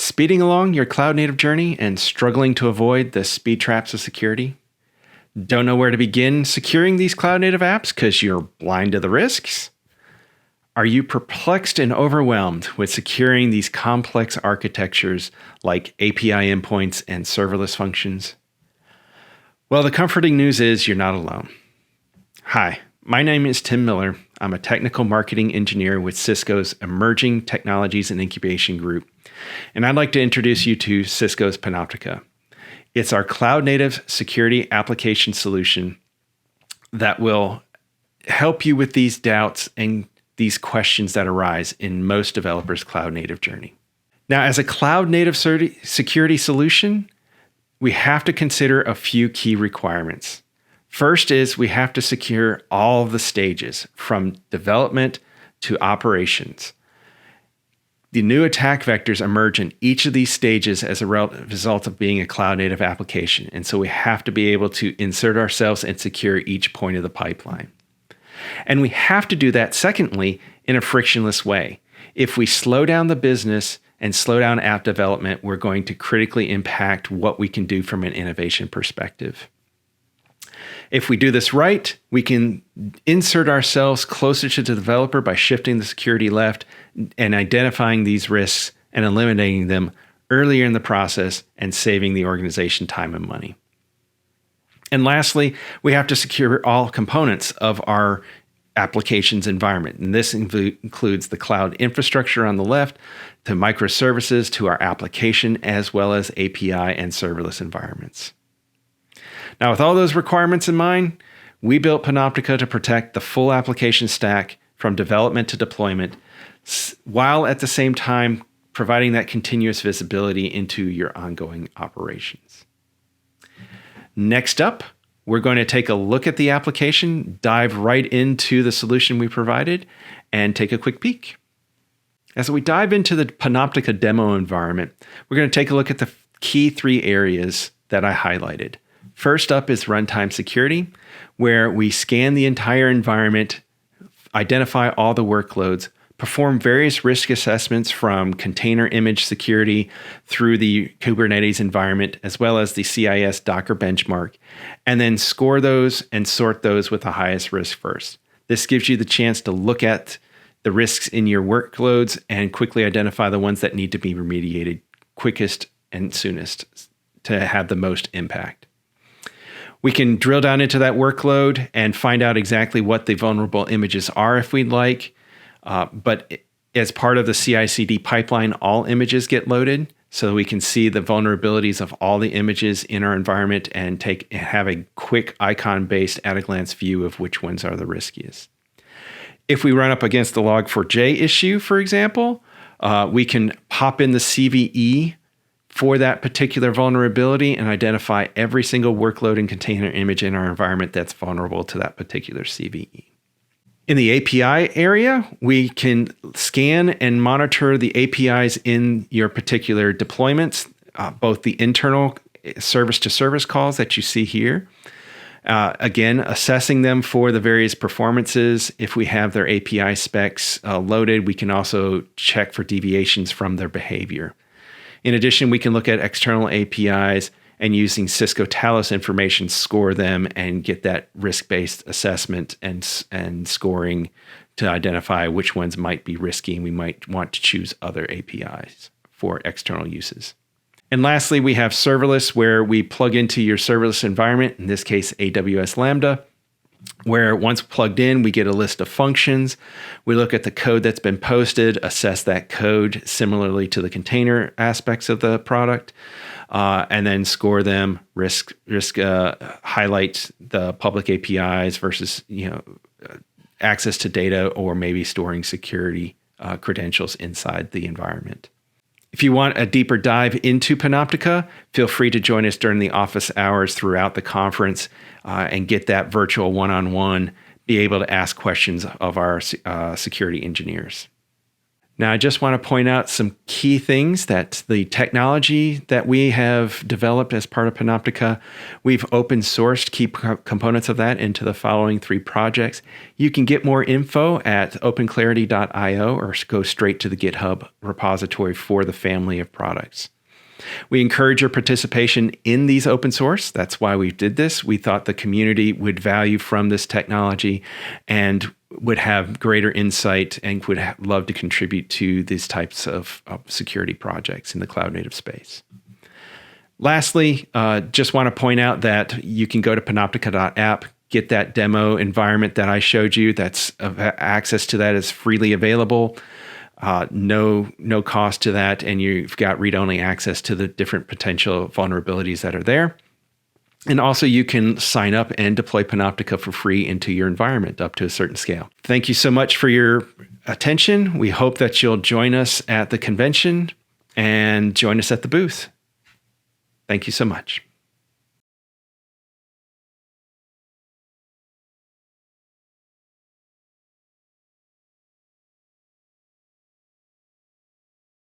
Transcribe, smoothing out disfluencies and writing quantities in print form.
Speeding along your cloud-native journey and struggling to avoid the speed traps of security? Don't know where to begin securing these cloud-native apps because you're blind to the risks? Are you perplexed and overwhelmed with securing these complex architectures like API endpoints and serverless functions? Well, the comforting news is you're not alone. Hi, my name is Tim Miller. I'm a technical marketing engineer with Cisco's Emerging Technologies and Incubation Group, and I'd like to introduce you to Cisco's Panoptica. It's our cloud-native security application solution that will help you with these doubts and these questions that arise in most developers' cloud-native journey. Now, as a cloud-native security solution, we have to consider a few key requirements. First is we have to secure all of the stages from development to operations. The new attack vectors emerge in each of these stages as a result of being a cloud-native application. And so we have to be able to insert ourselves and secure each point of the pipeline. And we have to do that, secondly, in a frictionless way. If we slow down the business and slow down app development, we're going to critically impact what we can do from an innovation perspective. If we do this right, we can insert ourselves closer to the developer by shifting the security left and identifying these risks and eliminating them earlier in the process and saving the organization time and money. And lastly, we have to secure all components of our applications environment. And this includes the cloud infrastructure on the left, to microservices, to our application, as well as API and serverless environments. Now, with all those requirements in mind, we built Panoptica to protect the full application stack from development to deployment, while at the same time providing that continuous visibility into your ongoing operations. Next up, we're going to take a look at the application, dive right into the solution we provided, and take a quick peek. As we dive into the Panoptica demo environment, we're going to take a look at the key three areas that I highlighted. First up is runtime security, where we scan the entire environment, identify all the workloads, perform various risk assessments from container image security through the Kubernetes environment, as well as the CIS Docker benchmark, and then score those and sort those with the highest risk first. This gives you the chance to look at the risks in your workloads and quickly identify the ones that need to be remediated quickest and soonest to have the most impact. We can drill down into that workload and find out exactly what the vulnerable images are if we'd like. But as part of the CI/CD pipeline, all images get loaded so we can see the vulnerabilities of all the images in our environment and have a quick icon-based at-a-glance view of which ones are the riskiest. If we run up against the Log4j issue, for example, we can pop in the CVE for that particular vulnerability and identify every single workload and container image in our environment that's vulnerable to that particular CVE. In the API area, we can scan and monitor the APIs in your particular deployments, both the internal service-to-service calls that you see here. Again, assessing them for the various performances. If we have their API specs loaded, we can also check for deviations from their behavior. In addition, we can look at external APIs and using Cisco Talos information, score them and get that risk-based assessment and scoring to identify which ones might be risky and we might want to choose other APIs for external uses. And lastly, we have serverless, where we plug into your serverless environment, in this case, AWS Lambda, where once plugged in, we get a list of functions. We look at the code that's been posted, assess that code similarly to the container aspects of the product, and then score them, highlight the public APIs versus access to data, or maybe storing security credentials inside the environment. If you want a deeper dive into Panoptica, feel free to join us during the office hours throughout the conference and get that virtual one-on-one, be able to ask questions of our security engineers. Now, I just want to point out some key things that the technology that we have developed as part of Panoptica, we've open sourced key components of that into the following 3 projects. You can get more info at openclarity.io or go straight to the GitHub repository for the family of products. We encourage your participation in these open source. That's why we did this. We thought the community would value from this technology and would have greater insight and would love to contribute to these types of security projects in the cloud native space. Lastly, just want to point out that you can go to panoptica.app, get that demo environment that I showed you. That's access to that is freely available. No cost to that, and you've got read-only access to the different potential vulnerabilities that are there. And also you can sign up and deploy Panoptica for free into your environment up to a certain scale. Thank you so much for your attention. We hope that you'll join us at the convention and join us at the booth. Thank you so much.